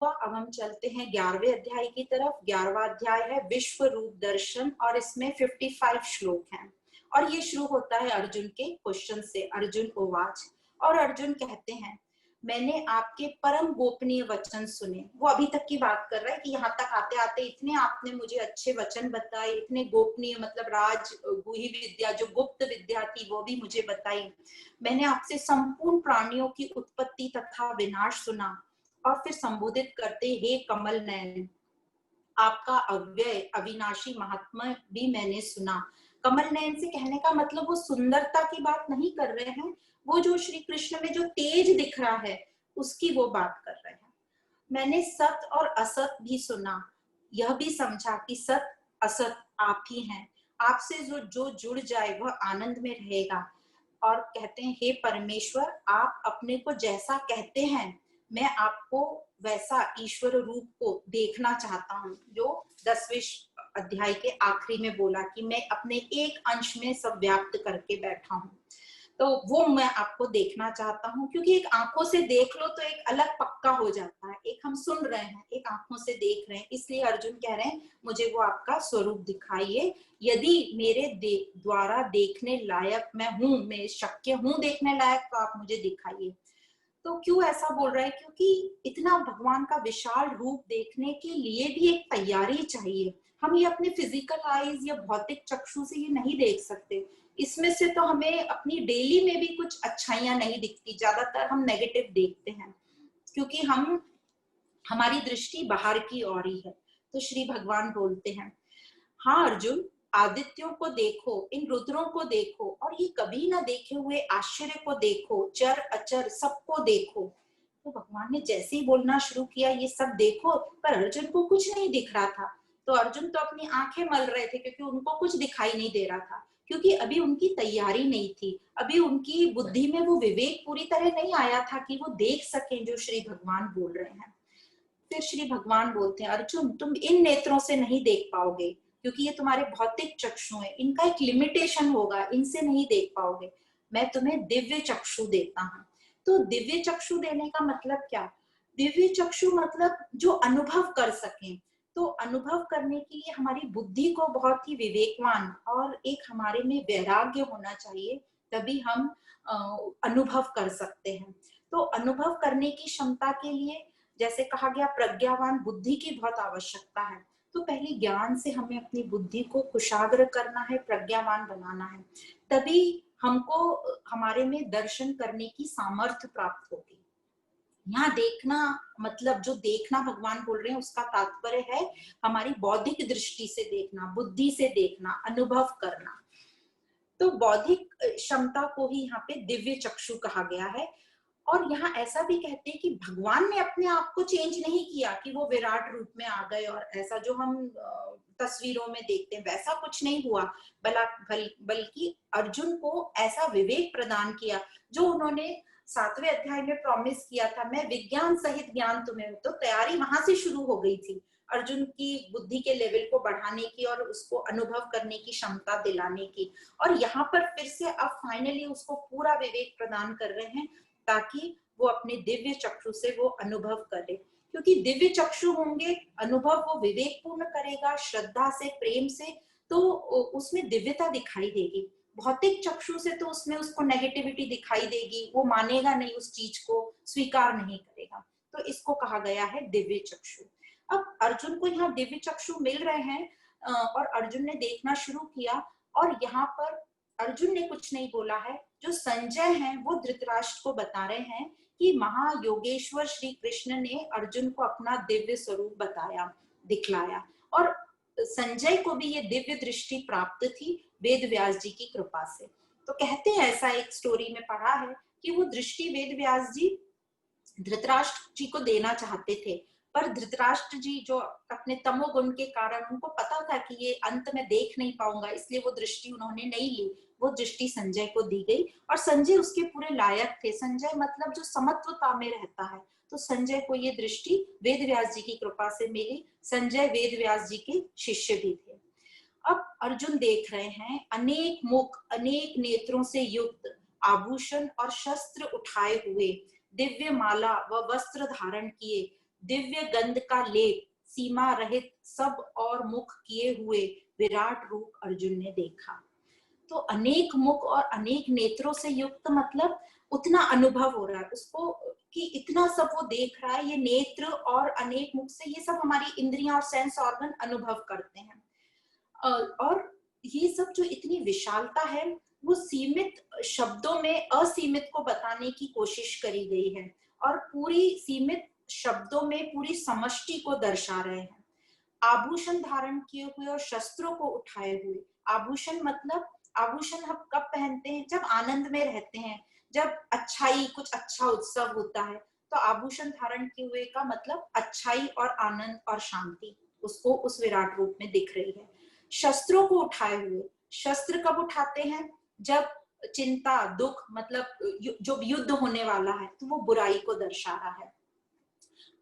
हुआ। अब हम चलते हैं 11वें अध्याय की तरफ। 11वां अध्याय है विश्व रूप दर्शन और इसमें 55 श्लोक हैं और ये शुरू होता है अर्जुन के क्वेश्चन से। अर्जुन उवाच, और अर्जुन कहते हैं मैंने आपके परम गोपनीय वचन सुने। वो अभी तक की बात कर रहा है कि यहाँ तक आते आते इतने आपने मुझे अच्छे वचन बताए, इतने गोपनीय मतलब राज गुही विद्या जो गुप्त विद्या थी वो भी मुझे बताई। मैंने आपसे संपूर्ण प्राणियों की उत्पत्ति तथा विनाश सुना। और फिर संबोधित करते, हे कमल नयन, आपका अव्यय अविनाशी महात्मा भी मैंने सुना। कमल नयन से कहने का मतलब वो सुंदरता की बात नहीं कर रहे हैं, वो जो श्री कृष्ण में जो तेज दिख रहा है उसकी वो बात कर रहे हैं। मैंने सत और असत भी सुना, यह भी समझा कि सत असत आप ही हैं। आपसे जो जुड़ जाए वह आनंद में रहेगा। और कहते हैं, हे परमेश्वर, आप अपने को जैसा कहते हैं मैं आपको वैसा ईश्वर रूप को देखना चाहता हूँ। जो 10वें अध्याय के आखिरी में बोला कि मैं अपने एक अंश में सब व्याप्त करके बैठा हूँ, तो वो मैं आपको देखना चाहता हूँ। क्योंकि एक आंखों से देख लो तो एक अलग पक्का हो जाता है, एक हम सुन रहे हैं, एक आंखों से देख रहे हैं। इसलिए अर्जुन कह रहे हैं मुझे वो आपका स्वरूप दिखाइए। यदि मेरे द्वारा देखने लायक मैं हूं, मैं शक्य हूं देखने लायक, तो आप मुझे दिखाइए। तो क्यों ऐसा बोल रहा है? क्योंकि इतना भगवान का विशाल रूप देखने के लिए भी एक तैयारी चाहिए। हम ये अपने फिजिकल आईज या भौतिक चक्षु से ये नहीं देख सकते। इसमें से तो हमें अपनी डेली में भी कुछ अच्छाइयां नहीं दिखती, ज्यादातर हम नेगेटिव देखते हैं क्योंकि हमारी दृष्टि बाहर की ओर ही है। तो श्री भगवान बोलते हैं, हाँ अर्जुन, आदित्यों को देखो, इन रुद्रों को देखो और ये कभी ना देखे हुए आश्चर्य को देखो, चर अचर सबको देखो। तो भगवान ने जैसे ही बोलना शुरू किया ये सब देखो, पर अर्जुन को कुछ नहीं दिख रहा था। तो अर्जुन तो अपनी आंखें मल रहे थे क्योंकि उनको कुछ दिखाई नहीं दे रहा था, क्योंकि अभी उनकी तैयारी नहीं थी, अभी उनकी बुद्धि में वो विवेक पूरी तरह नहीं आया था कि वो देख सकें जो श्री भगवान बोल रहे हैं। फिर श्री भगवान बोलते हैं, अर्जुन तुम इन नेत्रों से नहीं देख पाओगे क्योंकि ये तुम्हारे भौतिक चक्षु है, इनका एक लिमिटेशन होगा, इनसे नहीं देख पाओगे। मैं तुम्हें दिव्य चक्षु देता हूँ। तो दिव्य चक्षु देने का मतलब क्या? दिव्य चक्षु मतलब जो अनुभव कर सकें। तो अनुभव करने के लिए हमारी बुद्धि को बहुत ही विवेकवान और एक हमारे में वैराग्य होना चाहिए, तभी हम अनुभव कर सकते हैं। तो अनुभव करने की क्षमता के लिए जैसे कहा गया प्रज्ञावान बुद्धि की बहुत आवश्यकता है। तो पहले ज्ञान से हमें अपनी बुद्धि को कुशाग्र करना है, प्रज्ञावान बनाना है, तभी हमको हमारे में दर्शन करने की सामर्थ्य प्राप्त होगी। यहाँ देखना मतलब जो देखना भगवान बोल रहे हैं उसका तात्पर्य है हमारी बौद्धिक दृष्टि से देखना, बुद्धि से देखना, अनुभव करना। तो बौद्धिक क्षमता को ही यहाँ पे दिव्य चक्षु कहा गया है। और यहाँ ऐसा भी कहते हैं कि भगवान ने अपने आप को चेंज नहीं किया कि वो विराट रूप में आ गए और ऐसा जो हम तस्वीरों में देखते हैं वैसा कुछ नहीं हुआ, बल्कि अर्जुन को ऐसा विवेक प्रदान किया जो उन्होंने 7वें अध्याय में प्रॉमिस किया था, मैं विज्ञान सहित ज्ञान तुम्हें। तो तैयारी वहां से शुरू हो गई थी अर्जुन की बुद्धि के लेवल को बढ़ाने की और उसको अनुभव करने की क्षमता दिलाने की। और यहाँ पर फिर से अब फाइनली उसको पूरा विवेक प्रदान कर रहे हैं ताकि वो अपने दिव्य चक्षु से वो अनुभव करे। क्योंकि दिव्य चक्षु होंगे, अनुभव वो विवेक पूर्ण करेगा, श्रद्धा से, प्रेम से, तो उसमें दिव्यता दिखाई देगी। भौतिक चक्षु से तो उसमें उसको नेगेटिविटी दिखाई देगी, वो मानेगा नहीं, उस चीज को स्वीकार नहीं करेगा। तो इसको कहा गया है दिव्य चक्षु। अब अर्जुन को यहाँ दिव्य चक्षु मिल रहे हैं और अर्जुन ने देखना शुरू किया। और यहाँ पर अर्जुन ने कुछ नहीं बोला है, जो संजय हैं वो धृतराष्ट्र को बता रहे हैं कि महायोगेश्वर श्री कृष्ण ने अर्जुन को अपना दिव्य स्वरूप बताया, दिखलाया। और संजय को भी ये दिव्य दृष्टि प्राप्त थी वेद व्यास जी की कृपा से। तो कहते हैं, ऐसा एक स्टोरी में पढ़ा है कि वो दृष्टि वेद व्यास जी धृतराष्ट्र जी को देना चाहते थे, पर धृतराष्ट्र जी जो अपने तमोगुण के कारण उनको पता था कि ये अंत में देख नहीं पाऊंगा, इसलिए वो दृष्टि उन्होंने नहीं ली। वो दृष्टि संजय को दी गई और संजय उसके पूरे लायक थे। संजय मतलब जो समत्वता में रहता है, तो संजय को ये दृष्टि वेद व्यास जी की कृपा से मिली। संजय वेद व्यास जी के शिष्य भी थे। अब अर्जुन देख रहे हैं अनेक मुख, अनेक नेत्रों से युक्त, आभूषण और शस्त्र उठाए हुए, दिव्य माला व वस्त्र धारण किए, दिव्य गंध का लेप सीमा रहित सब और मुख किए हुए विराट रूप अर्जुन ने देखा। तो अनेक मुख और अनेक नेत्रों से युक्त मतलब उतना अनुभव हो रहा है उसको कि इतना सब वो देख रहा है। ये नेत्र और अनेक मुख से ये सब हमारी इंद्रियां और सेंस ऑर्गन अनुभव करते हैं। और ये सब जो इतनी विशालता है वो सीमित शब्दों में असीमित को बताने की कोशिश करी गई है और पूरी सीमित शब्दों में पूरी समष्टि को दर्शा रहे हैं। आभूषण धारण किए हुए और शस्त्रों को उठाए हुए। आभूषण मतलब आभूषण हम कब पहनते हैं? जब आनंद में रहते हैं, जब अच्छाई कुछ अच्छा उत्सव होता है तो आभूषण धारण किए हुए का मतलब अच्छाई और आनंद और शांति उसको उस विराट रूप में दिख रही है। शस्त्रों को उठाए हुए। शस्त्र कब उठाते हैं? जब चिंता दुख मतलब जो युद्ध होने वाला है तो वो बुराई को दर्शा रहा है।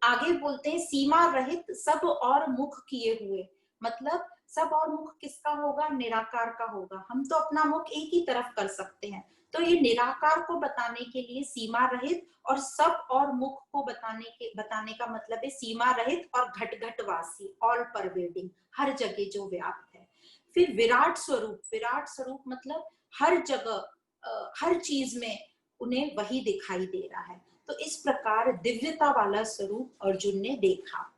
आगे बोलते हैं सीमा रहित सब और मुख किए हुए। मतलब सब और मुख किसका होगा? निराकार का होगा। हम तो अपना मुख एक ही तरफ कर सकते हैं, तो ये निराकार को बताने के लिए सीमा रहित और सब और मुख को बताने का मतलब है सीमा रहित और घट घट वासी, ऑल परवेडिंग, हर जगह जो व्याप्त है। फिर विराट स्वरूप। विराट स्वरूप मतलब हर जगह हर चीज में उन्हें वही दिखाई दे रहा है। तो इस प्रकार दिव्यता वाला स्वरूप अर्जुन ने देखा।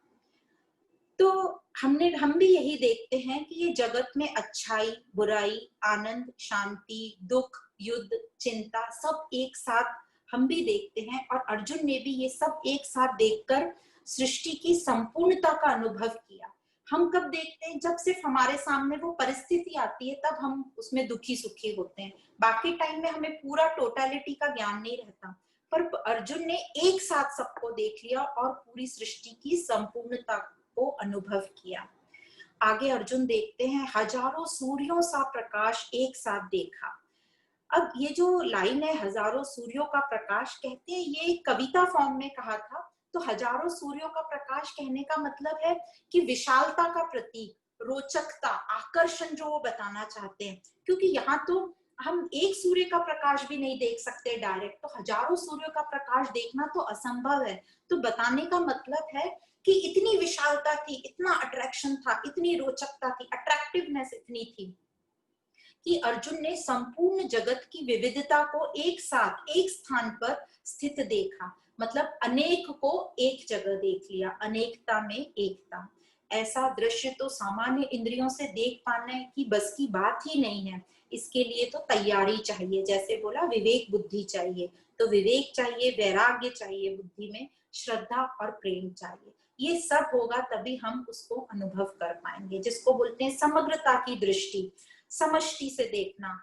तो हम भी यही देखते हैं कि ये जगत में अच्छाई बुराई आनंद शांति दुख युद्ध चिंता सब एक साथ हम भी देखते हैं और अर्जुन ने भी ये सब एक साथ देखकर सृष्टि की संपूर्णता का अनुभव किया। हम कब देखते हैं? जब सिर्फ हमारे सामने वो परिस्थिति आती है तब हम उसमें दुखी सुखी होते हैं, बाकी टाइम में हमें पूरा टोटलिटी का ज्ञान नहीं रहता। पर अर्जुन ने एक साथ सबको देख लिया और पूरी सृष्टि की संपूर्णता को अनुभव किया। आगे अर्जुन देखते हैं हजारों सूर्यों सा प्रकाश एक साथ देखा। अब ये जो लाइन है हजारों सूर्यों का प्रकाश, कहते हैं ये कविता फॉर्म में कहा था। तो हजारों सूर्यों का प्रकाश कहने का मतलब है कि विशालता का प्रतीक, रोचकता आकर्षण जो वो बताना चाहते हैं। क्योंकि यहाँ तो हम एक सूर्य का प्रकाश भी नहीं देख सकते डायरेक्ट, तो हजारों सूर्यों का प्रकाश देखना तो असंभव है। तो बताने का मतलब है कि इतनी विशालता थी, इतना अट्रैक्शन था, इतनी रोचकता थी, अट्रैक्टिवनेस इतनी थी कि अर्जुन ने संपूर्ण जगत की विविधता को एक साथ एक स्थान पर स्थित देखा। मतलब अनेक को एक जगह देख लिया, अनेकता में एकता। ऐसा दृश्य तो सामान्य इंद्रियों से देख पाने की बस की बात ही नहीं है। इसके लिए तो तैयारी चाहिए, जैसे बोला विवेक बुद्धि चाहिए। तो विवेक चाहिए, वैराग्य चाहिए, बुद्धि में श्रद्धा और प्रेम चाहिए। ये सब होगा तभी हम उसको अनुभव कर पाएंगे, जिसको बोलते हैं समग्रता की दृष्टि, समष्टि से देखना,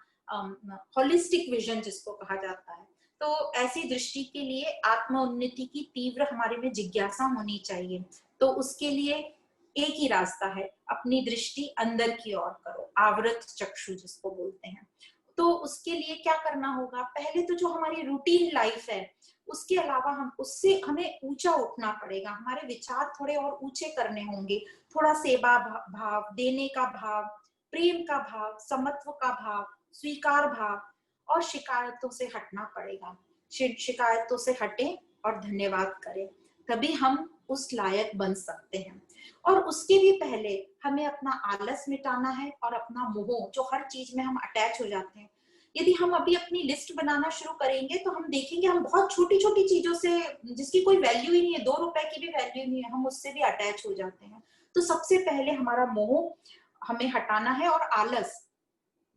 होलिस्टिक विजन जिसको कहा जाता है। तो ऐसी दृष्टि के लिए आत्म उन्नति की तीव्र हमारे में जिज्ञासा होनी चाहिए। तो उसके लिए एक ही रास्ता है, अपनी दृष्टि अंदर की ओर करो, आवृत चक्षु जिसको बोलते हैं। तो उसके लिए क्या करना होगा? पहले तो जो हमारी रूटीन लाइफ है उसके अलावा हमें ऊंचा उठना पड़ेगा, हमारे विचार थोड़े और ऊंचे करने होंगे। थोड़ा सेवा भाव, देने का भाव, प्रेम का भाव, समत्व का भाव, स्वीकार भाव, और शिकायतों से हटना पड़ेगा। शिकायतों से हटें और धन्यवाद करें, तभी हम उस लायक बन सकते हैं। और उसके भी पहले हमें अपना आलस मिटाना है और अपना मोह, जो हर चीज में हम अटैच हो जाते हैं। यदि हम अभी अपनी लिस्ट बनाना शुरू करेंगे तो हम देखेंगे हम बहुत छोटी छोटी चीजों से, जिसकी कोई वैल्यू ही नहीं है, 2 रुपए की भी वैल्यू नहीं है, हम उससे भी अटैच हो जाते हैं। तो सबसे पहले हमारा मोह हमें हटाना है। और आलस,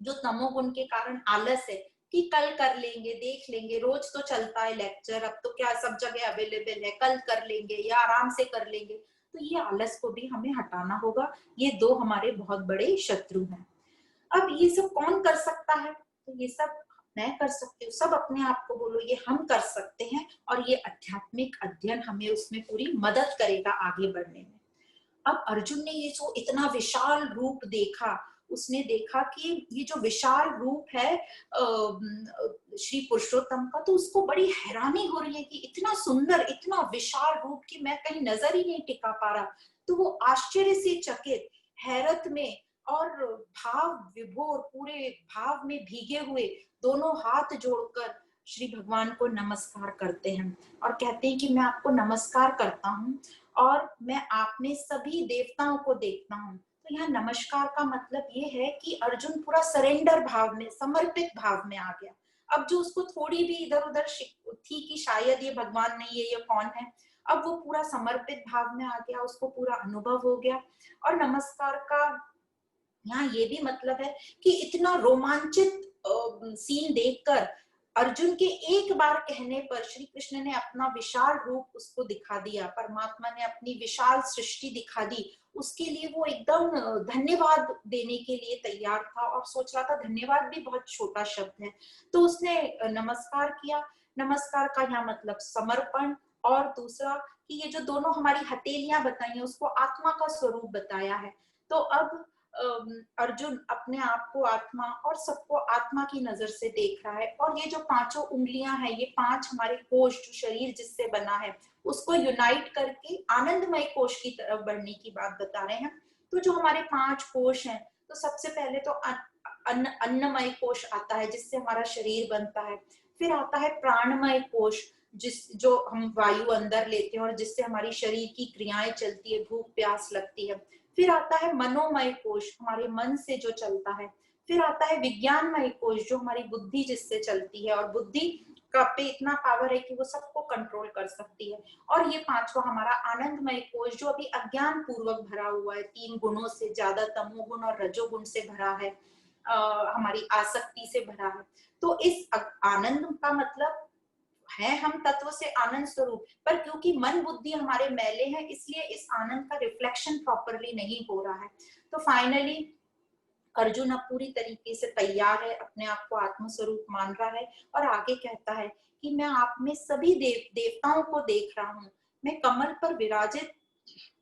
जो तमोगुण के कारण आलस है कि कल कर लेंगे, देख लेंगे, रोज तो चलता है लेक्चर, अब तो क्या सब जगह अवेलेबल है, कल कर लेंगे या आराम से कर लेंगे, तो ये आलस को भी हमें हटाना होगा। ये दो हमारे बहुत बड़े शत्रु हैं। अब ये सब कौन कर सकता है? तो ये सब मैं कर सकती हूँ। सब अपने आप को बोलो ये हम कर सकते हैं, और ये आध्यात्मिक अध्ययन हमें उसमें पूरी मदद करेगा आगे बढ़ने में। अब अर्जुन ने ये जो इतना विशाल रूप देखा, उसने देखा कि ये जो विशाल रूप है श्री पुरुषोत्तम का, तो उसको बड़ी हैरानी हो रही है कि इतना सुंदर इतना विशाल रूप की मैं कहीं नजर ही नहीं टिका पा रहा। तो वो आश्चर्य से चकित, हैरत में और भाव विभोर, पूरे भाव में भीगे हुए दोनों हाथ जोड़कर श्री भगवान को नमस्कार करते हैं और कहते हैं कि मैं आपको नमस्कार करता हूँ। और मैं आप में सभी देवताओं को देखता हूँ। तो यहाँ नमस्कार का मतलब ये है कि अर्जुन पूरा सरेंडर भाव में, समर्पित भाव में आ गया। अब जो उसको थोड़ी भी इधर उधर थी कि शायद ये भगवान नहीं है, ये कौन है, अब वो पूरा समर्पित भाव में आ गया, उसको पूरा अनुभव हो गया। और नमस्कार का यहाँ ये भी मतलब है कि इतना रोमांचित सीन देखकर अर्जुन के एक बार कहने पर श्री कृष्ण ने अपना विशाल रूप उसको दिखा दिया, परमात्मा ने अपनी विशाल सृष्टि दिखा दी। उसके लिए वो एकदम धन्यवाद देने के लिए तैयार था और सोच रहा था धन्यवाद भी बहुत छोटा शब्द है, तो उसने नमस्कार किया। नमस्कार का यहाँ मतलब समर्पण। और दूसरा कि ये जो दोनों हमारी हथेलियां बताई हैं उसको आत्मा का स्वरूप बताया है। तो अब अर्जुन अपने आप को आत्मा और सबको आत्मा की नजर से देख रहा है। और ये जो पांचों उंगलियां हैं, ये पांच हमारे कोश, जो शरीर जिससे बना है, उसको यूनाइट करके आनंदमय कोश की तरफ बढ़ने की बात बता रहे हैं। तो जो हमारे पांच कोश हैं, तो सबसे पहले तो अन्नमय कोश आता है जिससे हमारा शरीर बनता है। फिर आता है प्राणमय कोश, जो हम वायु अंदर लेते हैं और जिससे हमारी शरीर की क्रियाएं चलती है, भूख प्यास लगती है। फिर आता है मनोमय कोश, हमारे मन से जो चलता है। फिर आता है विज्ञानमय कोश, जो हमारी बुद्धि जिससे चलती है, और बुद्धि का पे इतना पावर है कि वो सबको कंट्रोल कर सकती है। और ये पांचवा हमारा आनंदमय कोश, जो अभी अज्ञान पूर्वक भरा हुआ है, 3 गुणों से ज्यादा, तमोगुण और रजोगुण से भरा है, हमारी आसक्ति से भरा है। तो इस आनंद का मतलब है हम तत्व से आनंद स्वरूप, पर क्योंकि मन बुद्धि हमारे मैले हैं, इसलिए इस आनंद का रिफ्लेक्शन प्रॉपरली नहीं हो रहा है। तो फाइनली अर्जुन अब पूरी तरीके से तैयार है, अपने आप को आत्म स्वरूप मान रहा है और आगे कहता है कि मैं आप में सभी देवताओं को देख रहा हूँ, मैं कमल पर विराजित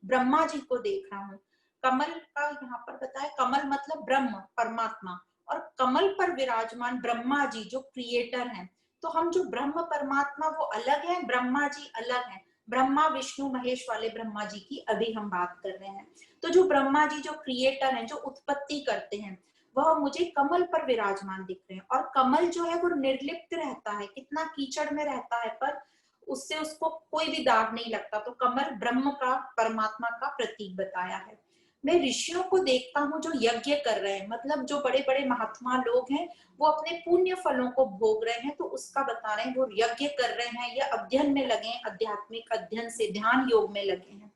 ब्रह्मा जी को देख रहा हूँ। कमल का यहाँ पर बताया, कमल मतलब ब्रह्म, परमात्मा, और कमल पर विराजमान ब्रह्मा जी जो क्रिएटर हैं। तो हम जो ब्रह्म परमात्मा वो अलग है, ब्रह्मा जी अलग है। ब्रह्मा विष्णु महेश वाले ब्रह्मा जी की अभी हम बात कर रहे हैं। तो जो ब्रह्मा जी जो क्रिएटर हैं, जो उत्पत्ति करते हैं, वह मुझे कमल पर विराजमान दिख रहे हैं। और कमल जो है वो निर्लिप्त रहता है, कितना कीचड़ में रहता है, पर उससे उसको कोई भी दाग नहीं लगता। तो कमल ब्रह्म का, परमात्मा का प्रतीक बताया है। मैं ऋषियों को देखता हूँ जो यज्ञ कर रहे हैं, मतलब जो बड़े बड़े महात्मा लोग हैं वो अपने पुण्य फलों को भोग रहे हैं, तो उसका बता रहे हैं, वो यज्ञ कर रहे हैं या अध्ययन में लगे हैं, आध्यात्मिक अध्ययन से ध्यान योग में लगे हैं।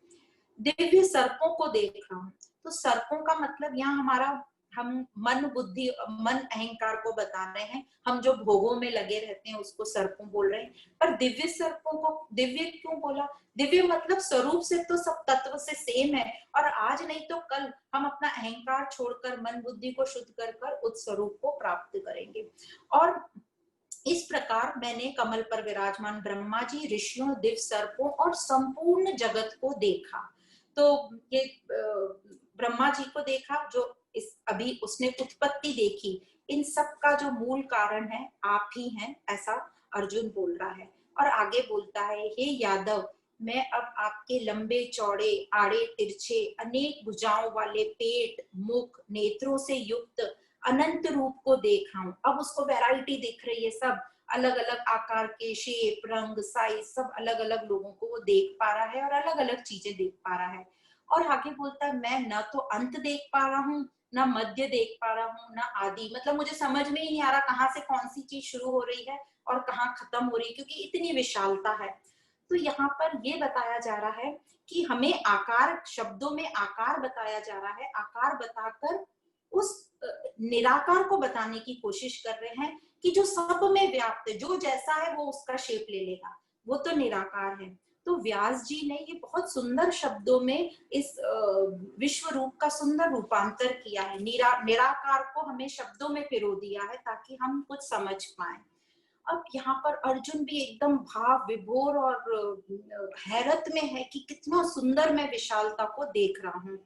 दिव्य सर्पों को देख रहा हूँ। तो सर्पों का मतलब यहाँ हमारा, हम मन बुद्धि, मन अहंकार को बता रहे हैं। हम जो भोगों में लगे रहते हैं उसको सर्पों बोल रहे हैं। पर दिव्य सर्पों को दिव्य क्यों बोला? दिव्य मतलब स्वरूप से तो सब तत्व से सेम है, और आज नहीं तो कल हम अपना अहंकार छोड़कर मन बुद्धि को शुद्ध कर कर उस स्वरूप को प्राप्त करेंगे। और इस प्रकार मैंने कमल पर विराजमान ब्रह्मा जी, ऋषियों, दिव्य सर्पों और संपूर्ण जगत को देखा। तो ये ब्रह्मा जी को देखा, जो इस अभी उसने उत्पत्ति देखी, इन सब का जो मूल कारण है आप ही हैं, ऐसा अर्जुन बोल रहा है। और आगे बोलता है, हे यादव, मैं अब आपके लंबे चौड़े आड़े तिरछे अनेक भुजाओं वाले पेट, मुख, नेत्रों से युक्त अनंत रूप को देख रहा हूँ। अब उसको वैरायटी दिख रही है, सब अलग अलग आकार के, शेप, रंग, साइज, सब अलग अलग लोगों को वो देख पा रहा है और अलग अलग चीजें देख पा रहा है। और आगे बोलता है, मैं न तो अंत देख पा रहा हूँ, ना मध्य देख पा रहा हूँ, ना आदि, मतलब मुझे समझ में ही नहीं आ रहा कहाँ से कौन सी चीज शुरू हो रही है और कहाँ खत्म हो रही है, क्योंकि इतनी विशालता है। तो यहाँ पर ये बताया जा रहा है कि हमें आकार, शब्दों में आकार बताया जा रहा है, आकार बताकर उस निराकार को बताने की कोशिश कर रहे हैं कि जो सब में व्याप्त है, जो जैसा है वो उसका शेप ले लेगा, वो तो निराकार है। तो व्यास जी ने ये बहुत सुंदर शब्दों में इस विश्व रूप का सुंदर रूपांतर किया है। निराकार को हमें शब्दों में पिरो दिया है ताकि हम कुछ समझ पाए। अब यहाँ पर अर्जुन भी एकदम भाव विभोर और हैरत में है कि कितना सुंदर मैं विशालता को देख रहा हूँ।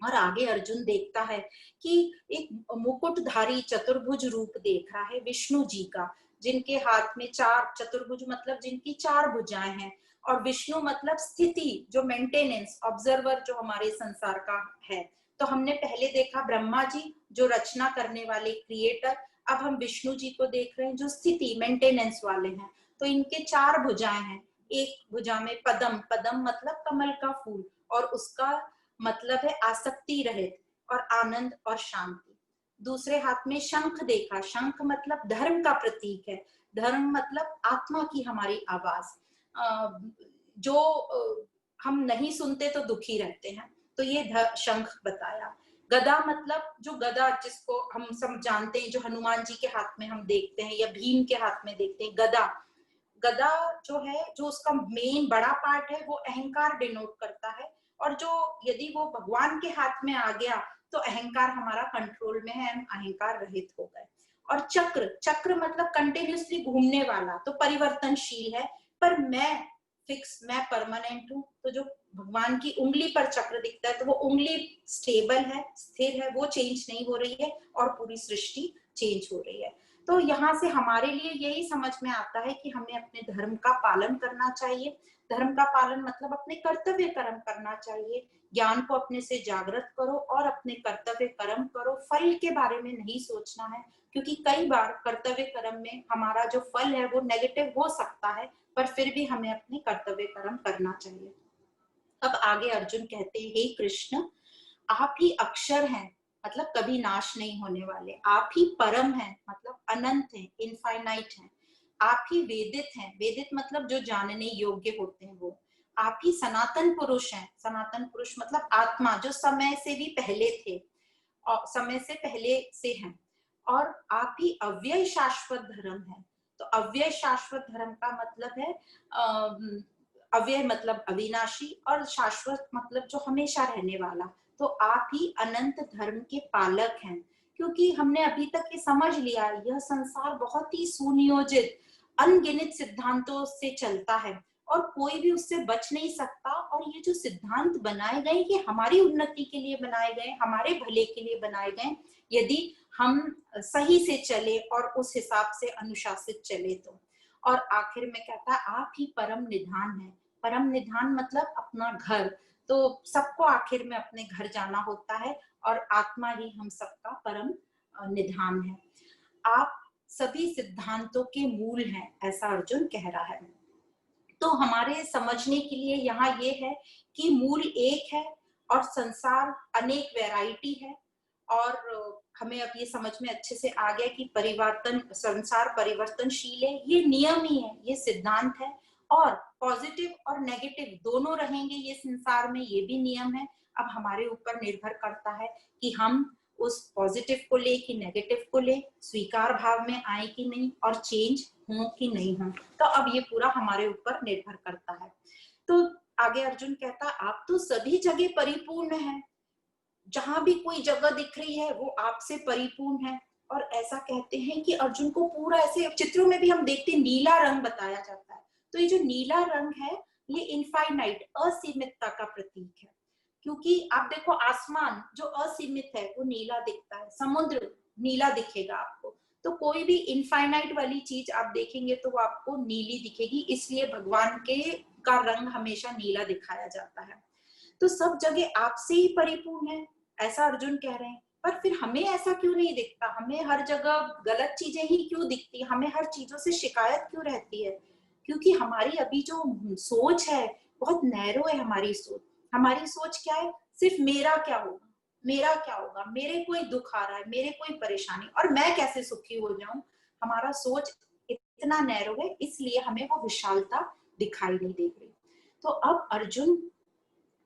और आगे अर्जुन देखता है कि एक मुकुटधारी चतुर्भुज रूप देख रहा है विष्णु जी का, जिनके हाथ में चार, चतुर्भुज मतलब जिनकी 4 भुजाएं हैं, और विष्णु मतलब स्थिति, जो मेंटेनेंस, ऑब्जर्वर, जो हमारे संसार का है। तो हमने पहले देखा ब्रह्मा जी जो रचना करने वाले, क्रिएटर। अब हम विष्णु जी को देख रहे हैं जो स्थिति, मेंटेनेंस वाले हैं। तो इनके 4 भुजाएं हैं, एक भुजा में पदम, पदम मतलब कमल का फूल, और उसका मतलब है आसक्ति रहित और आनंद और शांति। दूसरे हाथ में शंख देखा, शंख मतलब धर्म का प्रतीक है, धर्म मतलब आत्मा की हमारी आवाज, जो हम नहीं सुनते तो दुखी रहते हैं, तो ये शंख बताया। गदा मतलब जो गदा, जिसको हम सब जानते हैं, जो हनुमान जी के हाथ में हम देखते हैं या भीम के हाथ में देखते हैं, गदा। गदा जो है, जो उसका मेन बड़ा पार्ट है, वो अहंकार डिनोट करता है, और जो यदि वो भगवान के हाथ में आ गया तो अहंकार हमारा कंट्रोल में है, हम अहंकार रहित हो गए। और चक्र, चक्र मतलब कंटिन्यूसली घूमने वाला, तो परिवर्तनशील है, पर मैं फिक्स, मैं परमानेंट हूँ। तो जो भगवान की उंगली पर चक्र दिखता है, तो वो उंगली स्टेबल है, स्थिर है, वो चेंज नहीं हो रही है, और पूरी सृष्टि चेंज हो रही है। तो यहाँ से हमारे लिए यही समझ में आता है कि हमें अपने धर्म का पालन करना चाहिए। धर्म का पालन मतलब अपने कर्तव्य कर्म करना चाहिए। ज्ञान को अपने से जागृत करो और अपने कर्तव्य कर्म करो, फल के बारे में नहीं सोचना है, क्योंकि कई बार कर्तव्य कर्म में हमारा जो फल है वो नेगेटिव हो सकता है, पर फिर भी हमें अपने कर्तव्य कर्म करना चाहिए। अब आगे अर्जुन कहते हैं, हे कृष्ण, आप ही अक्षर हैं, मतलब कभी नाश नहीं होने वाले, आप ही परम हैं, मतलब अनंत हैं, इनफाइनाइट हैं, आप ही वेदित हैं, वेदित मतलब जो जानने योग्य होते हैं वो, आप ही सनातन पुरुष हैं, सनातन पुरुष मतलब आत्मा, जो समय से भी पहले थे और समय से पहले से हैं, और आप ही अव्यय शाश्वत धर्म है। तो अव्यय शाश्वत धर्म का मतलब है अव्यय मतलब अविनाशी, और शाश्वत मतलब जो हमेशा रहने वाला। तो आप ही अनंत धर्म के पालक हैं, क्योंकि हमने अभी तक ये समझ लिया, यह संसार बहुत ही सुनियोजित अनगिनत सिद्धांतों से चलता है, और कोई भी उससे बच नहीं सकता। और ये जो सिद्धांत बनाए गए, ये हमारी उन्नति के लिए बनाए गए, हमारे भले के लिए बनाए गए, यदि हम सही से चले और उस हिसाब से अनुशासित चले तो। और आखिर में कहता है, आप ही परम निधान है। परम निधान मतलब अपना घर, तो सबको आखिर में अपने घर जाना होता है, और आत्मा ही हम सबका परम निधान है। आप सभी सिद्धांतों के मूल हैं, ऐसा अर्जुन कह रहा है। तो हमारे समझने के लिए यहाँ ये है कि मूल एक है और संसार अनेक वैरायटी है, और हमें अब ये समझ में अच्छे से आ गया कि परिवर्तन, संसार परिवर्तनशील है, ये नियम ही है, ये सिद्धांत है, और पॉजिटिव और नेगेटिव दोनों रहेंगे ये संसार में, ये भी नियम है। अब हमारे ऊपर निर्भर करता है कि हम उस पॉजिटिव को ले कि नेगेटिव को ले, स्वीकार भाव में आए कि नहीं, और चेंज हो कि नहीं हो। तो अब ये पूरा हमारे ऊपर निर्भर करता है। तो आगे अर्जुन कहता, आप तो सभी जगह परिपूर्ण हैं, जहां भी कोई जगह दिख रही है वो आपसे परिपूर्ण है। और ऐसा कहते हैं कि अर्जुन को पूरा, ऐसे चित्रों में भी हम देखते हैं, नीला रंग बताया जाता है। तो ये जो नीला रंग है, ये इनफाइनाइट, असीमितता का प्रतीक है, क्योंकि आप देखो आसमान जो असीमित है वो नीला दिखता है, समुद्र नीला दिखेगा आपको, तो कोई भी इनफाइनाइट वाली चीज आप देखेंगे तो वो आपको नीली दिखेगी, इसलिए भगवान के का रंग हमेशा नीला दिखाया जाता है। तो सब जगह आपसे ही परिपूर्ण है, ऐसा अर्जुन कह रहे हैं। पर फिर हमें ऐसा क्यों नहीं दिखता, हमें हर जगह गलत चीजें ही क्यों दिखती, हमें हर चीजों से शिकायत क्यों रहती है? क्योंकि हमारी अभी जो सोच है बहुत नैरो है। हमारी सोच क्या है, सिर्फ मेरा क्या होगा, मेरा क्या होगा, मेरे कोई दुख आ रहा है, मेरे कोई परेशानी, और मैं कैसे सुखी हो जाऊं। हमारा सोच इतना नैरो है, इसलिए हमें वो विशालता दिखाई नहीं दे रही। तो अब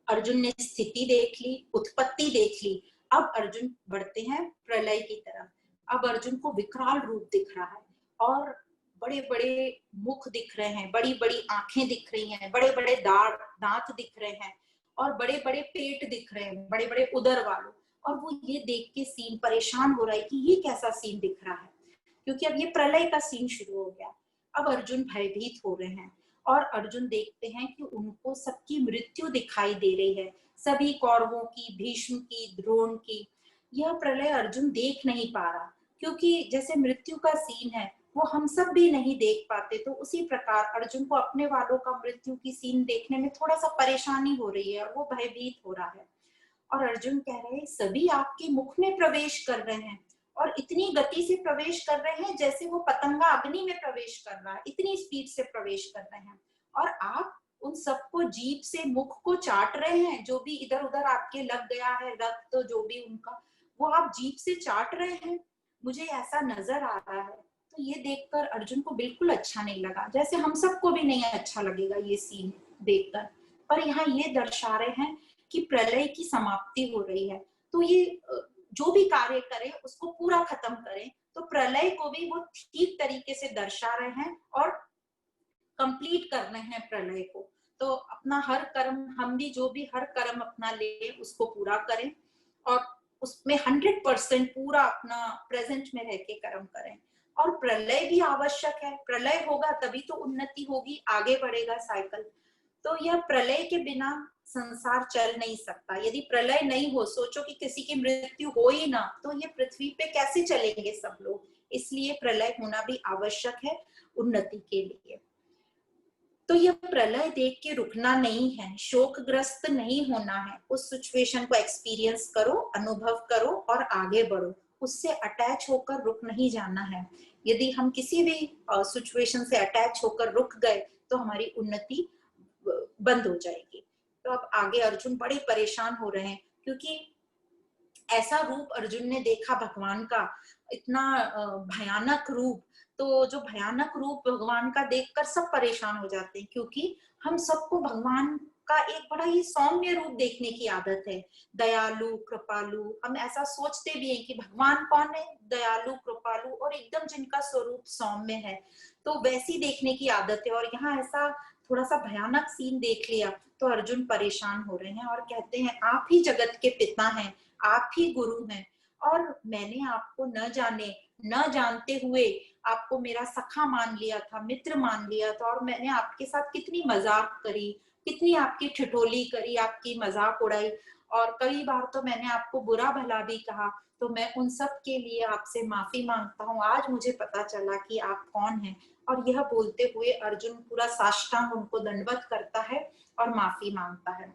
अर्जुन ने स्थिति देख ली, उत्पत्ति देख ली, अब अर्जुन बढ़ते हैं प्रलय की तरफ। अब अर्जुन को विकराल रूप दिख रहा है, और बड़े बड़े मुख दिख रहे हैं, बड़ी बड़ी आंखें दिख रही हैं, बड़े बड़े दांत दिख रहे हैं, और बड़े बड़े पेट दिख रहे हैं, बड़े बड़े उदर वालों। और वो ये देख के सीन परेशान हो रहा है कि ये कैसा सीन दिख रहा है, क्योंकि अब ये प्रलय का सीन शुरू हो गया। अब अर्जुन भयभीत हो रहे हैं, और अर्जुन देखते हैं कि उनको सबकी मृत्यु दिखाई दे रही है, सभी कौरवों की, भीष्म की, द्रोण की। यह प्रलय अर्जुन देख नहीं पा रहा, क्योंकि जैसे मृत्यु का सीन है वो हम सब भी नहीं देख पाते, तो उसी प्रकार अर्जुन को अपने वालों का मृत्यु की सीन देखने में थोड़ा सा परेशानी हो रही है, और वो भयभीत हो रहा है। और अर्जुन कह रहे हैं, सभी आपके मुख में प्रवेश कर रहे हैं, और इतनी गति से प्रवेश कर रहे हैं जैसे वो पतंगा अग्नि में प्रवेश कर रहा है, इतनी स्पीड से प्रवेश कर रहे हैं। और आप उन सबको जीभ से मुख को चाट रहे हैं, जो भी इधर उधर आपके लग गया है रक्त, जो भी उनका, वो आप जीभ से चाट रहे हैं, मुझे ऐसा नजर आ रहा है। तो ये देखकर अर्जुन को बिल्कुल अच्छा नहीं लगा, जैसे हम सबको भी नहीं अच्छा लगेगा ये सीन देखकर। पर यहाँ ये दर्शा रहे हैं कि प्रलय की समाप्ति हो रही है, तो ये जो भी कार्य करें उसको पूरा खत्म करें। तो प्रलय को भी वो ठीक तरीके से दर्शा रहे हैं और कंप्लीट कर रहे हैं प्रलय को। तो अपना हर कर्म, हम भी जो भी हर कर्म अपना ले उसको पूरा करें और उसमें 100% पूरा अपना प्रेजेंट में रह के कर्म करें। और प्रलय भी आवश्यक है, प्रलय होगा तभी तो उन्नति होगी, आगे बढ़ेगा साइकिल। तो यह प्रलय के बिना संसार चल नहीं सकता। यदि प्रलय नहीं हो, सोचो कि किसी की मृत्यु हो ही ना, तो ये पृथ्वी पे कैसे चलेंगे सब लोग। इसलिए प्रलय होना भी आवश्यक है उन्नति के लिए। तो यह प्रलय देख के रुकना नहीं है, शोकग्रस्त नहीं होना है, उस सिचुएशन को एक्सपीरियंस करो, अनुभव करो और आगे बढ़ो, उससे अटैच होकर रुक नहीं जाना है। यदि हम किसी भी सिचुएशन से अटैच होकर रुक गए तो हमारी उन्नति बंद हो जाएगी। तो अब आगे अर्जुन बड़े परेशान हो रहे हैं, क्योंकि ऐसा रूप अर्जुन ने देखा भगवान का, इतना भयानक रूप। तो जो भयानक रूप भगवान का देखकर सब परेशान हो जाते हैं, क्योंकि हम सबको भगवान का एक बड़ा ही सौम्य रूप देखने की आदत है, दयालु कृपालु। हम ऐसा सोचते भी हैं कि भगवान कौन है, दयालु कृपालु और एकदम जिनका स्वरूप सौम्य है, तो वैसी देखने की आदत है। और यहाँ ऐसा थोड़ा सा भयानक सीन देख लिया तो अर्जुन परेशान हो रहे हैं और कहते हैं आप ही जगत के पिता हैं, आप ही गुरु हैं, और मैंने आपको न जाने न जानते हुए आपको मेरा सखा मान लिया था, मित्र मान लिया था, और मैंने आपके साथ कितनी मजाक करी, कितनी आपकी ठिठोली करी, आपकी मजाक उड़ाई, और कई बार तो मैंने आपको बुरा भला भी कहा। तो मैं उन सब के लिए आपसे माफी मांगता हूँ, आज मुझे पता चला कि आप कौन हैं। और यह बोलते हुए अर्जुन पूरा साष्टांग उनको दंडवत करता है और माफी मांगता है।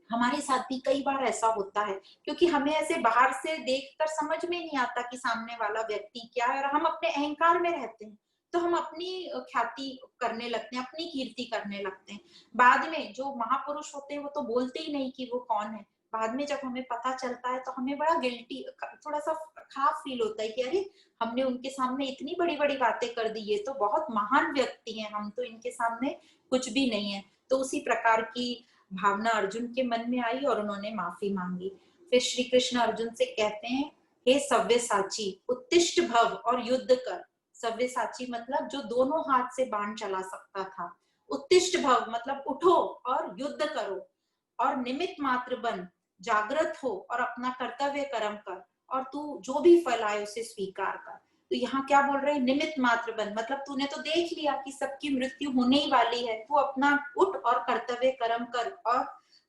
हमारे साथ भी कई बार ऐसा होता है, क्योंकि हमें ऐसे बाहर से देखकर समझ में नहीं आता कि सामने वाला व्यक्ति क्या है, और हम अपने अहंकार में रहते हैं, तो हम अपनी ख्याति करने लगते हैं, अपनी कीर्ति करने लगते हैं। बाद में जो महापुरुष होते हैं वो तो बोलते ही नहीं कि वो कौन है, बाद में जब हमें पता चलता है तो हमें बड़ा गिल्टी, थोड़ा सा खराब फील होता है कि अरे हमने उनके सामने इतनी बड़ी बड़ी बातें कर दी, ये तो बहुत महान व्यक्ति हैं, हम तो इनके सामने कुछ भी नहीं है। तो उसी प्रकार की भावना अर्जुन के मन में आई और उन्होंने माफी मांगी। फिर श्री कृष्ण अर्जुन से कहते हैं, हे सव्यसाची उत्तिष्ठ भव और युद्ध कर। सव्यसाची मतलब जो दोनों हाथ से बाण चला सकता था, उत्तिष्ठ भव मतलब उठो और युद्ध करो, और निमित्त मात्र बन, जागृत हो और अपना कर्तव्य कर्म कर, और तू जो भी फल आए उसे स्वीकार कर। तो यहाँ क्या बोल रहे हैं, निमित्त मात्र बन, मतलब तूने तो देख लिया कि सबकी मृत्यु होने ही वाली है, तू अपना उठ और कर्तव्य कर्म कर और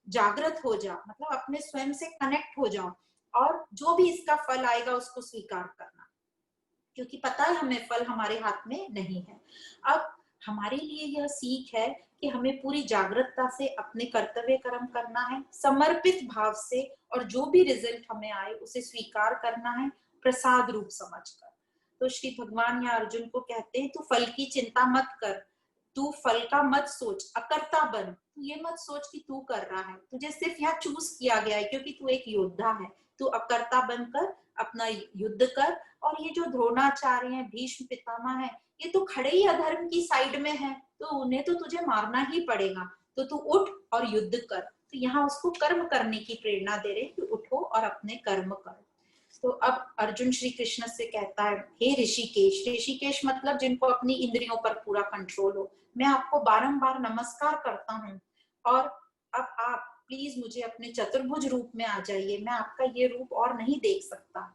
जागृत हो जा, मतलब अपने स्वयं से कनेक्ट हो जाओ, और जो भी इसका फल आएगा उसको स्वीकार करना, क्योंकि पता है हमें फल हमारे हाथ में नहीं है। अब हमारे लिए यह सीख है कि हमें पूरी जागरूकता से अपने कर्तव्य कर्म करना है, समर्पित भाव से, और जो भी रिजल्ट हमें आए उसे स्वीकार करना है प्रसाद रूप समझकर। तो श्री भगवान या अर्जुन को कहते हैं, तू फल की चिंता मत कर, तू फल का मत सोच, अकर्ता बन। तू ये मत सोच कि तू कर रहा है, तुझे सिर्फ यहाँ चूज किया गया है क्योंकि तू एक योद्धा है। तू अकर्ता बनकर अपना युद्ध कर। और ये जो द्रोणाचार्य हैं, भीष्म पितामह है, ये तो खड़े ही अधर्म की साइड में है, तो उन्हें तो तुझे मारना ही पड़ेगा, तो तू उठ और युद्ध कर। तो यहाँ उसको कर्म करने की प्रेरणा दे रहे कि उठो और अपने कर्म करो। तो अब अर्जुन श्री कृष्ण से कहता है, हे ऋषिकेश, ऋषिकेश मतलब जिनको अपनी इंद्रियों पर पूरा कंट्रोल हो, मैं आपको बारंबार नमस्कार करता हूँ, और अब आप प्लीज मुझे अपने चतुर्भुज रूप में आ जाइए, मैं आपका ये रूप और नहीं देख सकता।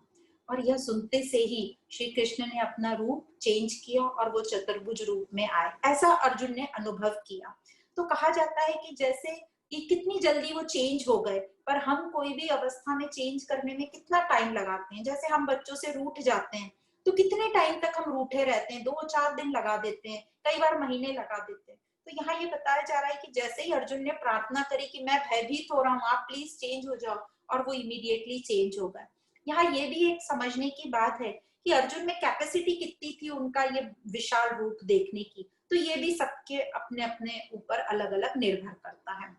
और यह सुनते से ही श्री कृष्ण ने अपना रूप चेंज किया और वो चतुर्भुज रूप में आए, ऐसा अर्जुन ने अनुभव किया। तो कहा जाता है कि जैसे कि कितनी जल्दी वो चेंज हो गए, पर हम कोई भी अवस्था में चेंज करने में कितना टाइम लगाते हैं। जैसे हम बच्चों से रूठ जाते हैं तो कितने टाइम तक हम रूठे रहते हैं, 2-4 दिन लगा देते हैं, कई बार महीने लगा देते हैं। तो यहाँ ये बताया जा रहा है कि जैसे ही अर्जुन ने प्रार्थना करी कि मैं भयभीत हो रहा हूँ, आप प्लीज चेंज हो जाओ, और वो इमीडिएटली चेंज हो गए। यहाँ ये भी एक समझने की बात है कि अर्जुन में कैपेसिटी कितनी थी उनका ये विशाल रूप देखने की। तो ये भी सबके अपने अपने ऊपर अलग अलग निर्भर करता है।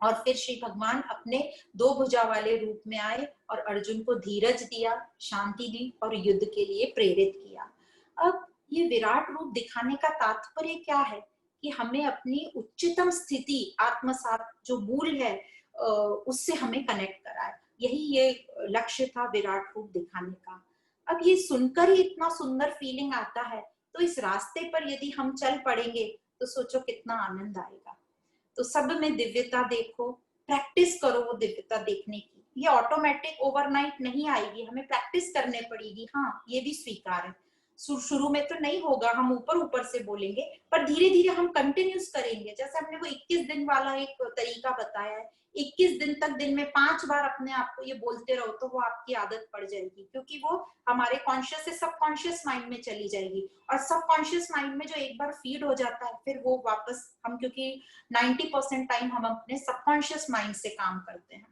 और फिर श्री भगवान अपने दो भुजा वाले रूप में आए और अर्जुन को धीरज दिया, शांति दी और युद्ध के लिए प्रेरित किया। अब ये विराट रूप दिखाने का तात्पर्य क्या है कि हमें अपनी उच्चतम स्थिति आत्मसात जो मूल है उससे हमें कनेक्ट कराए। यही ये लक्ष्य था विराट रूप दिखाने का। अब ये सुनकर ही इतना सुंदर फीलिंग आता है, तो इस रास्ते पर यदि हम चल पड़ेंगे तो सोचो कितना आनंद आएगा। तो सब में दिव्यता देखो, प्रैक्टिस करो वो दिव्यता देखने की। ये ऑटोमेटिक ओवरनाइट नहीं आएगी, हमें प्रैक्टिस करने पड़ेगी। हाँ, ये भी स्वीकार है, शुरू में तो नहीं होगा, हम ऊपर ऊपर से बोलेंगे, पर धीरे धीरे हम कंटिन्यूस करेंगे। जैसे हमने वो 21 दिन वाला एक तरीका बताया है, 21 दिन तक दिन में 5 बार अपने आप को ये बोलते रहो तो वो आपकी आदत पड़ जाएगी, क्योंकि वो हमारे कॉन्शियस से सबकॉन्शियस माइंड में चली जाएगी। और सबकॉन्शियस माइंड में जो एक बार फीड हो जाता है, फिर वो वापस हम, क्योंकि 90% टाइम हम अपने सबकॉन्शियस माइंड से काम करते हैं,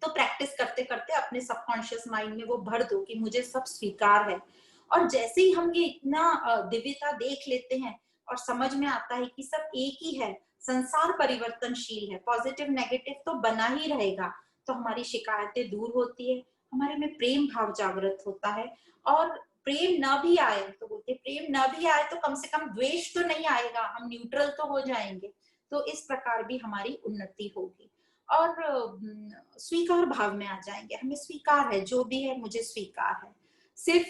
तो प्रैक्टिस करते करते अपने सबकॉन्शियस माइंड में वो भर दो कि मुझे सब स्वीकार है। और जैसे ही हम ये इतना दिव्यता देख लेते हैं और समझ में आता है कि सब एक ही है, संसार परिवर्तनशील है, पॉजिटिव नेगेटिव तो बना ही रहेगा, तो हमारी शिकायतें दूर होती है, हमारे में प्रेम भाव जागृत होता है। और प्रेम न भी आए तो बोलते प्रेम न भी आए तो कम से कम द्वेष तो नहीं आएगा, हम न्यूट्रल तो हो जाएंगे। तो इस प्रकार भी हमारी उन्नति होगी। और स्वीकार भाव में आ जाएंगे, हमें स्वीकार है, जो भी है मुझे स्वीकार है। सिर्फ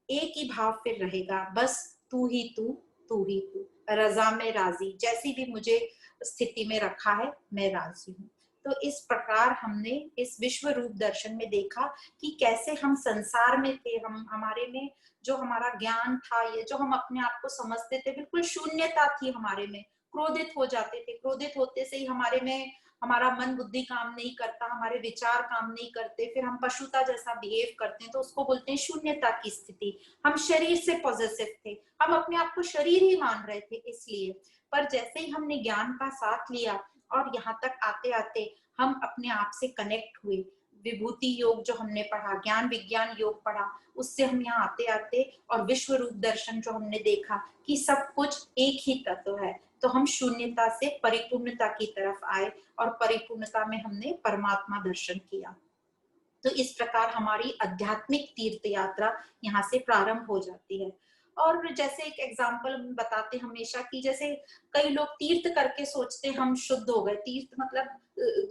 एक ही भाव फिर रहेगा, बस तू ही तू, तू ही तू, रजा में राजी, जैसी भी मुझे स्थिति में रखा है मैं राजी हूँ। तो इस प्रकार हमने इस विश्व रूप दर्शन में देखा कि कैसे हम संसार में थे, हम हमारे में जो हमारा ज्ञान था, ये जो हम अपने आप को समझते थे, बिल्कुल शून्यता थी हमारे में, क्रोधित हो जाते थे, क्रोधित होते से ही हमारे में हमारा मन बुद्धि काम नहीं करता, हमारे विचार काम नहीं करते, फिर हम पशुता जैसा बिहेव करते हैं, तो उसको बोलते हैं शून्यता की स्थिति। हम शरीर से पॉजिटिव थे, हम अपने आप को शरीर ही मान रहे थे इसलिए। पर जैसे ही हमने ज्ञान का साथ लिया और यहाँ तक आते आते हम अपने आप से कनेक्ट हुए, विभूति योग जो हमने पढ़ा, ज्ञान विज्ञान योग पढ़ा, उससे हम यहाँ आते आते और विश्व रूप दर्शन जो हमने देखा कि सब कुछ एक ही तत्व है, तो हम शून्यता से परिपूर्णता की तरफ आए और परिपूर्णता में हमने परमात्मा दर्शन किया। तो इस प्रकार हमारी आध्यात्मिक तीर्थ यात्रा यहाँ से प्रारंभ हो जाती है। और जैसे एक एग्जाम्पल बताते हमेशा कि जैसे कई लोग तीर्थ करके सोचते हम शुद्ध हो गए, तीर्थ मतलब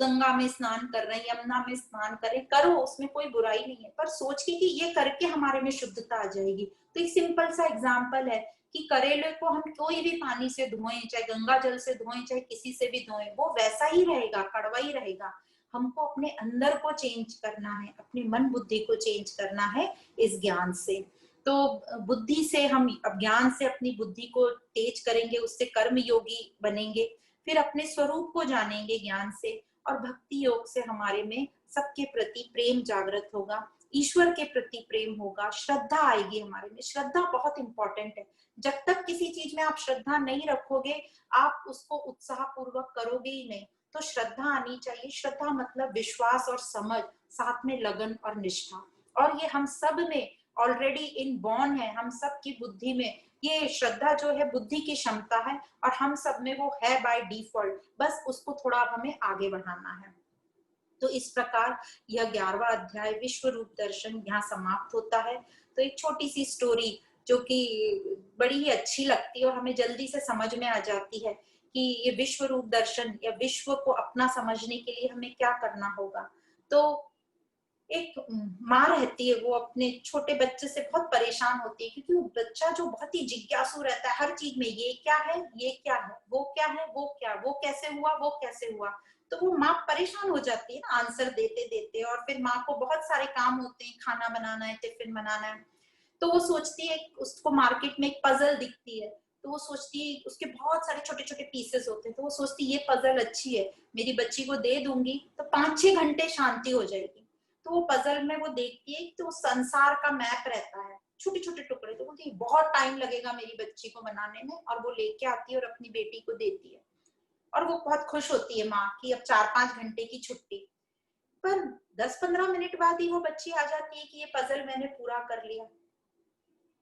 गंगा में स्नान कर रहे हैं, यमुना में स्नान करें, करो, उसमें कोई बुराई नहीं है, पर सोच के कि ये करके हमारे में शुद्धता आ जाएगी। तो एक सिंपल सा एग्जाम्पल है कि करेले को हम कोई भी पानी से धोएं, चाहे गंगा जल से धोएं, चाहे किसी से भी धोएं, वो वैसा ही रहेगा, कड़वा ही रहेगा। हमको अपने अंदर को चेंज करना है, अपने मन बुद्धि को चेंज करना है इस ज्ञान से। तो बुद्धि से हम, अब ज्ञान से अपनी बुद्धि को तेज करेंगे, उससे कर्म योगी बनेंगे, फिर अपने स्वरूप को जानेंगे ज्ञान से, और भक्ति योग से हमारे में सबके प्रति प्रेम जागृत होगा, ईश्वर के प्रति प्रेम होगा, श्रद्धा आएगी हमारे में। श्रद्धा बहुत इंपॉर्टेंट है, जब तक किसी चीज में आप श्रद्धा नहीं रखोगे, आप उसको उत्साह पूर्वक करोगे ही नहीं। तो श्रद्धा आनी चाहिए। श्रद्धा मतलब विश्वास और समझ, साथ में लगन और निष्ठा। और ये हम सब में ऑलरेडी इन बॉर्न है, हम सब की बुद्धि में ये श्रद्धा जो है बुद्धि की क्षमता है, और हम सब में वो है बाय डिफॉल्ट, बस उसको थोड़ा हमें आगे बढ़ाना है। तो इस प्रकार यह 11वां अध्याय विश्व रूप दर्शन यहाँ समाप्त होता है। तो एक छोटी सी स्टोरी जो कि बड़ी ही अच्छी लगती है और हमें जल्दी से समझ में आ जाती है कि ये विश्व रूप दर्शन या विश्व को अपना समझने के लिए हमें क्या करना होगा। तो एक माँ रहती है, वो अपने छोटे बच्चे से बहुत परेशान होती है, क्योंकि वो बच्चा जो बहुत ही जिज्ञासु रहता है हर चीज में, ये क्या है, ये क्या है, वो क्या है, वो क्या, वो कैसे हुआ, वो कैसे हुआ। तो वो माँ परेशान हो जाती है ना आंसर देते देते, और फिर माँ को बहुत सारे काम होते हैं, खाना बनाना है, टिफिन बनाना है। तो वो सोचती है, उसको मार्केट में एक पजल दिखती है, तो वो सोचती है, उसके बहुत सारे छोटे छोटे पीसेस होते हैं, तो वो सोचती है ये पजल अच्छी है, मेरी बच्ची को दे दूंगी तो 5-6 घंटे शांति हो जाएगी। तो वो पजल में वो देखती है तो संसार का मैप रहता है, छोटे छोटे टुकड़े, तो बोलती है बहुत टाइम लगेगा मेरी बच्ची को बनाने में, और वो लेके आती है और अपनी बेटी को देती है, और वो बहुत खुश होती है माँ की अब 4-5 घंटे की छुट्टी। पर 10-15 मिनट बाद ही वो बच्ची आ जाती है कि ये पजल मैंने पूरा कर लिया।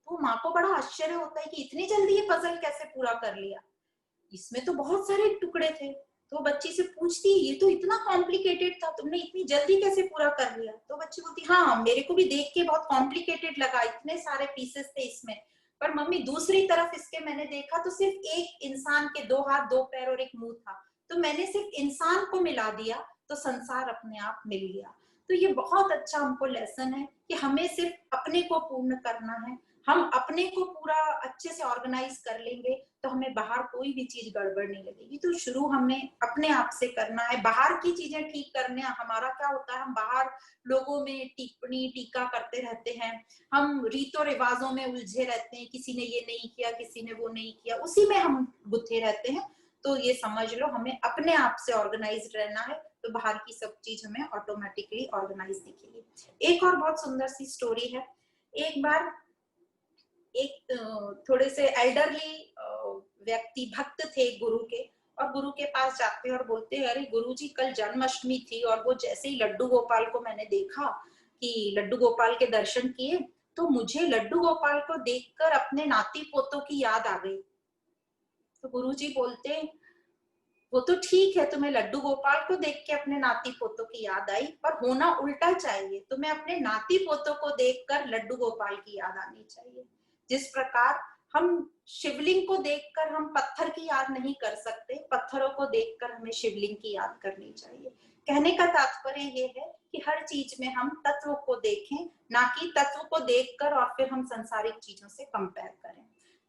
तो माँ को बड़ा आश्चर्य होता है कि इतनी जल्दी ये पजल कैसे पूरा कर लिया, इसमें तो बहुत सारे टुकड़े थे। तो बच्ची से पूछती है, ये तो इतना कॉम्प्लिकेटेड था, तुमने इतनी जल्दी कैसे पूरा कर लिया? तो बच्ची बोलती, हाँ मेरे को भी देख के बहुत कॉम्प्लिकेटेड लगा, इतने सारे पीसेस थे इसमें, पर मम्मी दूसरी तरफ इसके मैंने देखा तो सिर्फ एक इंसान के 2 हाथ 2 पैर और एक मुंह था, तो मैंने सिर्फ इंसान को मिला दिया तो संसार अपने आप मिल गया। तो ये बहुत अच्छा हमको लेसन है कि हमें सिर्फ अपने को पूर्ण करना है। हम अपने को पूरा अच्छे से ऑर्गेनाइज कर लेंगे तो हमें बाहर कोई भी चीज गड़बड़ नहीं लगेगी। तो शुरू हमने अपने आप से करना है। बाहर की चीजें ठीक करने हमारा क्या होता है, हम बाहर लोगों में टिप्पणी टीका करते रहते हैं, हम रीतों रिवाजों में उलझे रहते हैं, किसी ने ये नहीं किया, किसी ने वो नहीं किया, उसी में हम गुत्थे रहते हैं। तो ये समझ लो हमें अपने आप से ऑर्गेनाइज रहना है, तो बाहर की सब चीज हमें ऑटोमेटिकली ऑर्गेनाइज दिखेगी। एक और बहुत सुंदर सी स्टोरी है। एक बार एक थोड़े से एल्डरली व्यक्ति भक्त थे गुरु के, और गुरु के पास जाते हैं और बोलते हैं, अरे गुरु जी कल जन्माष्टमी थी और वो जैसे ही लड्डू गोपाल को मैंने देखा कि लड्डू गोपाल के दर्शन किए, तो मुझे लड्डू गोपाल को देखकर अपने नाती पोतों की याद आ गई। तो गुरु जी बोलते, वो तो ठीक है, तुम्हें लड्डू गोपाल को देख के अपने नाती पोतों की याद आई, पर होना उल्टा चाहिए, तुम्हें अपने नाती पोतों को देखकर लड्डू गोपाल की याद आनी चाहिए। जिस प्रकार हम शिवलिंग को देखकर हम पत्थर की याद नहीं कर सकते, पत्थरों को देखकर हमें शिवलिंग की याद करनी चाहिए। कहने का तात्पर्य ये है कि हर चीज में हम तत्व को देखें, ना कि तत्व को देखकर और फिर हम सांसारिक चीजों से कंपेयर करें।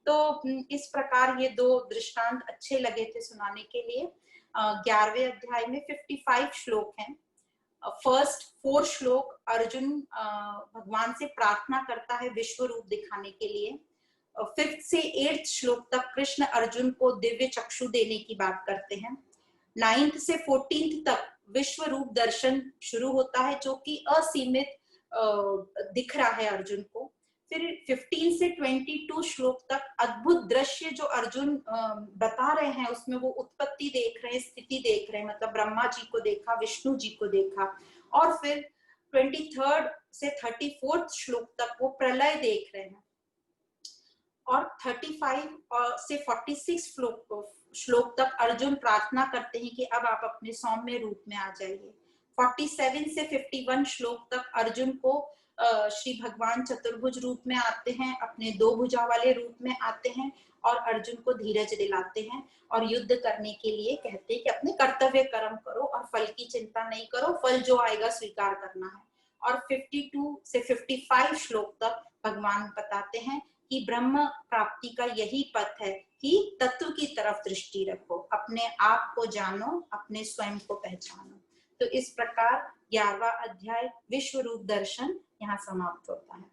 तो इस प्रकार ये 2 दृष्टांत अच्छे लगे थे सुनाने के लिए। 11वें अध्याय में 55 श्लोक हैं। फर्स्ट 4 श्लोक अर्जुन भगवान से प्रार्थना करता है विश्व रूप दिखाने के लिए। 5th से 8th श्लोक तक कृष्ण अर्जुन को दिव्य चक्षु देने की बात करते हैं। 9th से 14th तक विश्व रूप दर्शन शुरू होता है, जो कि असीमित दिख रहा है अर्जुन को। फिर 15 से 22 श्लोक तक अद्भुत दृश्य जो अर्जुन बता रहे हैं, उसमें वो उत्पत्ति देख रहे हैं, स्थिति देख रहे हैं, मतलब ब्रह्मा जी को देखा, विष्णु जी को देखा। और फिर 23rd से 34th श्लोक तक वो प्रलय देख रहे हैं। और 35 से 46 श्लोक तक अर्जुन प्रार्थना करते हैं कि अब आप अपने सौम्य रूप में आ जाइए। 47 से 51 श्लोक तक अर्जुन को श्री भगवान चतुर्भुज रूप में आते हैं, अपने 2 भुजा वाले रूप में आते हैं और अर्जुन को धीरज दिलाते हैं और युद्ध करने के लिए कहते हैं कि अपने कर्तव्य कर्म करो और फल की चिंता नहीं करो, फल जो आएगा स्वीकार करना है। और 52 से 55 श्लोक तक भगवान बताते हैं कि ब्रह्म प्राप्ति का यही पथ है कि तत्व की तरफ दृष्टि रखो, अपने आप को जानो, अपने स्वयं को पहचानो। तो इस प्रकार 11वां अध्याय विश्व रूप दर्शन यहाँ समाप्त होता है।